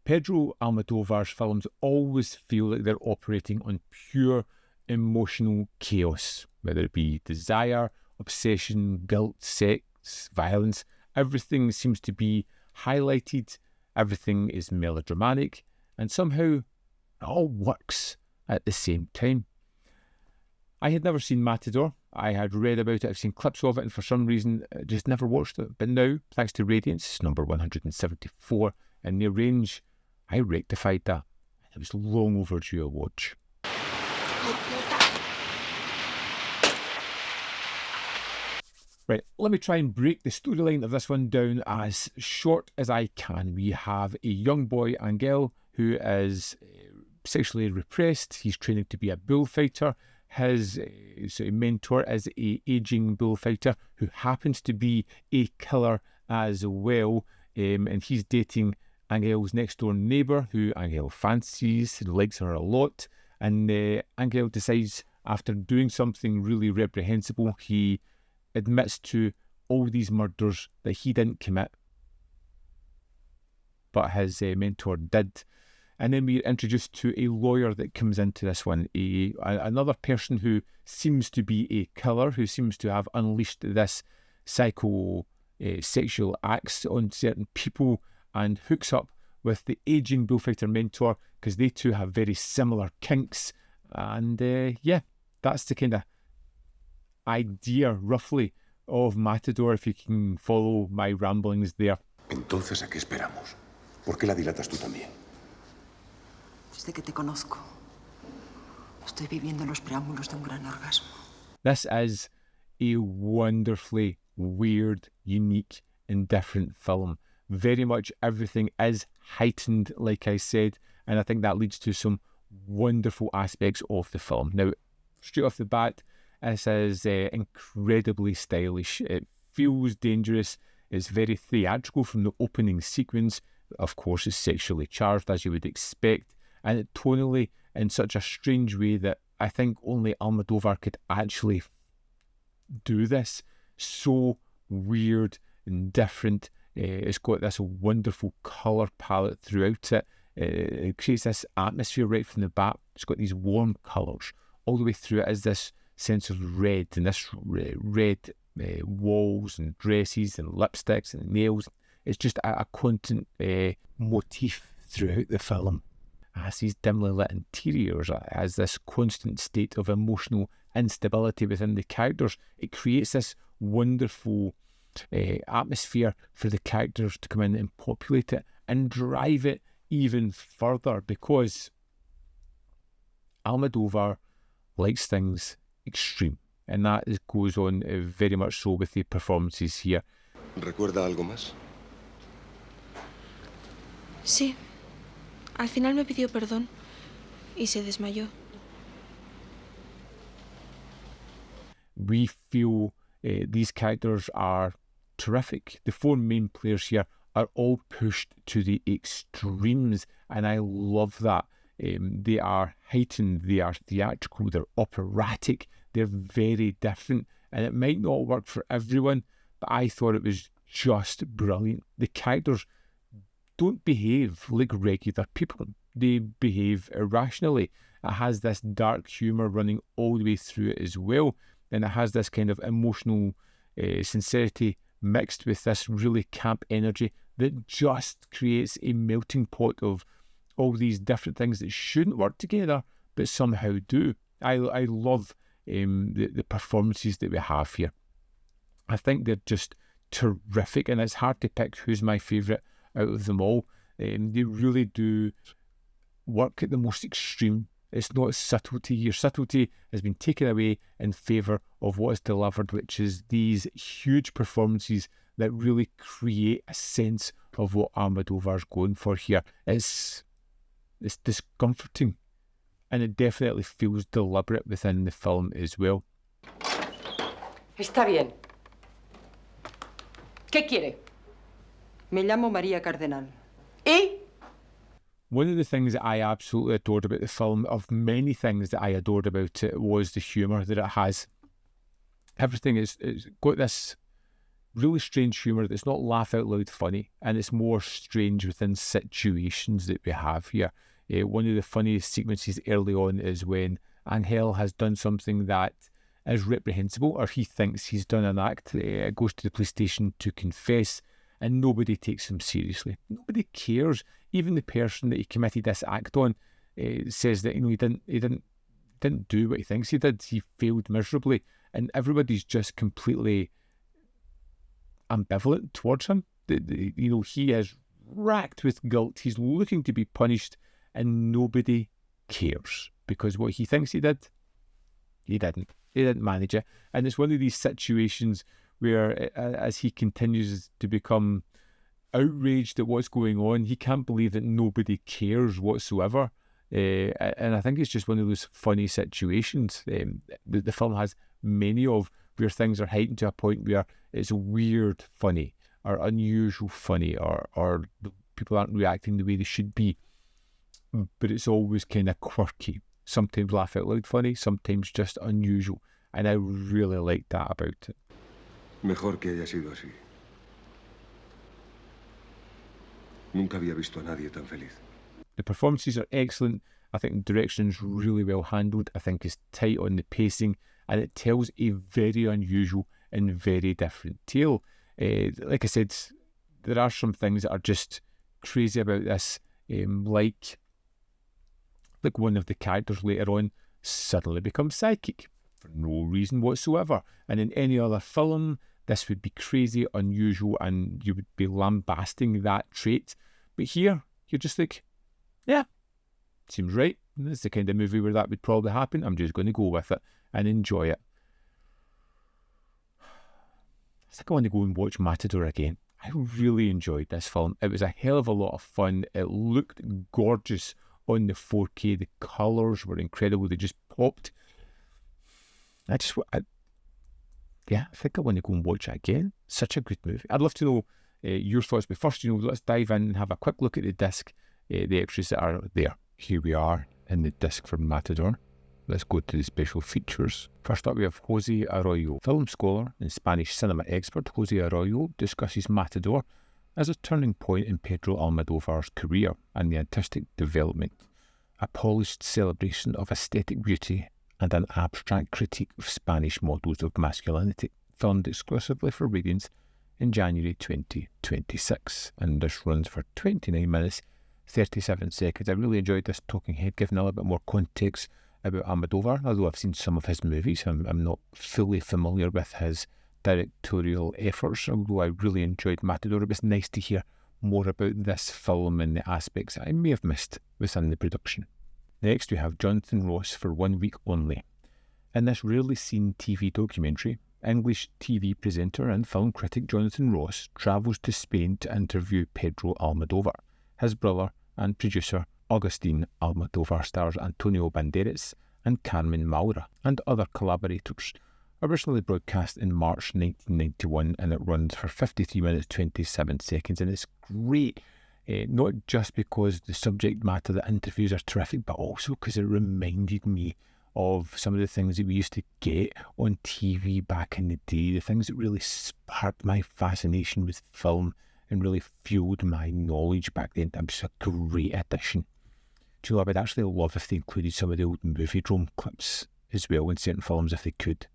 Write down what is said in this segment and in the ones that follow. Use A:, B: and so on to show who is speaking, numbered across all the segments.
A: Pedro Almodóvar's films always feel like they're operating on pure emotional chaos, whether it be desire, obsession, guilt, sex, violence. Everything seems to be highlighted, everything is melodramatic, and somehow it all works at the same time. I had never seen Matador. I had read about it, I've seen clips of it, and for some reason just never watched it. But now, thanks to Radiance, number 174 in their range, I rectified that. It was long overdue a watch. Right, let me try and break the storyline of this one down as short as I can. We have a young boy, Angel, who is sexually repressed. He's training to be a bullfighter. His mentor is an ageing bullfighter who happens to be a killer as well. And he's dating Angel's next door neighbour, who Angel fancies, likes her a lot. And Angel decides, after doing something really reprehensible, he admits to all these murders that he didn't commit, but his mentor did. And then we're introduced to a lawyer that comes into this one, another person who seems to be a killer, who seems to have unleashed this sexual acts on certain people, and hooks up with the aging bullfighter mentor because they two have very similar kinks. And yeah, that's the kind of idea, roughly, of Matador, if you can follow my ramblings there.
B: Entonces, ¿a qué esperamos? ¿Por qué la dilatas tú también?
C: Desde que te conozco, estoy viviendo los preámbulos de un gran orgasmo.
A: This is a wonderfully weird, unique, and different film. Very much everything is heightened, like I said, and I think that leads to some wonderful aspects of the film. Now, straight off the bat, this is incredibly stylish. It feels dangerous. It's very theatrical from the opening sequence. Of course, it's sexually charged, as you would expect, and it tonally in such a strange way that I think only Almodóvar could actually do this. So weird and different. It's got this wonderful colour palette throughout it. It creates this atmosphere right from the bat. It's got these warm colours. All the way through it is this sense of red, and this red walls and dresses and lipsticks and nails. It's just a constant motif throughout the film. As these dimly lit interiors, as this constant state of emotional instability within the characters, it creates this wonderful atmosphere for the characters to come in and populate it and drive it even further, because Almodóvar likes things extreme, and that goes on very much so with the performances here.
B: ¿Recuerda algo más?
D: Sí. Al final me pidió perdón y se desmayó.
A: We feel these characters are terrific. The four main players here are all pushed to the extremes, and I love that. They are heightened, they are theatrical, they're operatic, they're very different, and it might not work for everyone, but I thought it was just brilliant. The characters don't behave like regular people. They behave irrationally. It has this dark humour running all the way through it as well, and it has this kind of emotional sincerity mixed with this really camp energy that just creates a melting pot of all these different things that shouldn't work together but somehow do. I love the performances that we have here. I think they're just terrific, and it's hard to pick who's my favourite out of them all. They really do work at the most extreme. It's not subtlety. Your subtlety has been taken away in favour of what is delivered, which is these huge performances that really create a sense of what Almodóvar's going for here. It's discomforting, and it definitely feels deliberate within the film as well.
C: Está bien. ¿Qué quiere? Me llamo María Cardenal. ¿Y?
A: One of the things that I absolutely adored about the film, of many things that I adored about it, was the humour that it has. Everything is got this really strange humour that's not laugh out loud funny, and it's more strange within situations that we have here. One of the funniest sequences early on is when Angel has done something that is reprehensible, or he thinks he's done an act, goes to the police station to confess, and nobody takes him seriously. Nobody cares. Even the person that he committed this act on says that he didn't do what he thinks he did. He failed miserably, and everybody's just completely ambivalent towards him. He is racked with guilt. He's looking to be punished, and nobody cares because what he thinks he did, he didn't. He didn't manage it, and it's one of these situations where, as he continues to become outraged at what's going on, he can't believe that nobody cares whatsoever. And I think it's just one of those funny situations that the film has many of, where things are heightened to a point where it's weird funny or unusual funny, or people aren't reacting the way they should be, but it's always kind of quirky. Sometimes laugh out loud funny, sometimes just unusual, and I really like that about it.
B: Mejor que haya sido así. Nunca había visto a nadie tan feliz.
A: The performances are excellent. I think the direction's really well handled. I think it's tight on the pacing, and it tells a very unusual and very different tale. Like I said, there are some things that are just crazy about this, like one of the characters later on suddenly becomes psychic for no reason whatsoever. And in any other film, this would be crazy, unusual, and you would be lambasting that trait. But here, you're just like, yeah, seems right. This is the kind of movie where that would probably happen. I'm just going to go with it and enjoy it. I think I want to go and watch Matador again. I really enjoyed this film. It was a hell of a lot of fun. It looked gorgeous on the 4K. The colours were incredible. They just popped. I think I want to go and watch it again. Such a good movie. I'd love to know your thoughts, but first, let's dive in and have a quick look at the disc, the extras that are there. Here we are in the disc from Matador. Let's go to the special features. First up, we have Jose Arroyo. Film scholar and Spanish cinema expert Jose Arroyo discusses Matador as a turning point in Pedro Almodóvar's career and the artistic development, a polished celebration of aesthetic beauty and an abstract critique of Spanish models of masculinity, filmed exclusively for Radiance in January 2026. And this runs for 29 minutes, 37 seconds. I really enjoyed this talking head, giving a little bit more context about Almodóvar. Although I've seen some of his movies, I'm not fully familiar with his directorial efforts, although I really enjoyed Matador. It was nice to hear more about this film and the aspects I may have missed within the production. Next, we have Jonathan Ross for 1 week only. In this rarely seen TV documentary, English TV presenter and film critic Jonathan Ross travels to Spain to interview Pedro Almodóvar. His brother and producer Agustin Almodóvar stars Antonio Banderas and Carmen Maura and other collaborators. Originally broadcast in March 1991, and it runs for 53 minutes 27 seconds, and it's great. Not just because the subject matter, the interviews are terrific, but also because it reminded me of some of the things that we used to get on TV back in the day, the things that really sparked my fascination with film and really fueled my knowledge back then. It was a great addition. Do you know, I would actually love if they included some of the old Moviedrome clips as well in certain films if they could.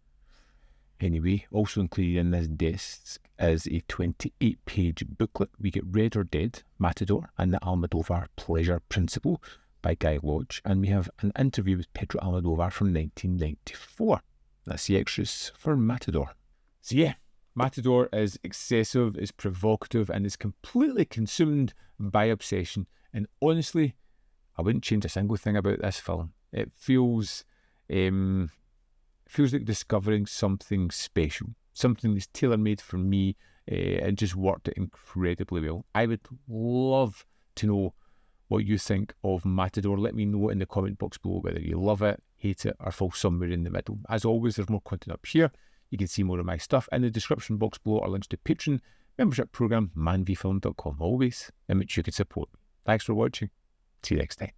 A: Anyway, also included in this disc is a 28-page booklet. We get Red or Dead, Matador, and the Almodóvar Pleasure Principle by Guy Lodge, and we have an interview with Pedro Almodóvar from 1994. That's the extras for Matador. So yeah, Matador is excessive, is provocative, and is completely consumed by obsession. And honestly, I wouldn't change a single thing about this film. It feels like discovering something special, something that's tailor-made for me, and just worked it incredibly well. I would love to know what you think of Matador. Let me know in the comment box below whether you love it, hate it, or fall somewhere in the middle. As always, there's more content up here. You can see more of my stuff. In the description box below are links to Patreon, membership program, manvfilm.com, always, in which you can support me. Thanks for watching. See you next time.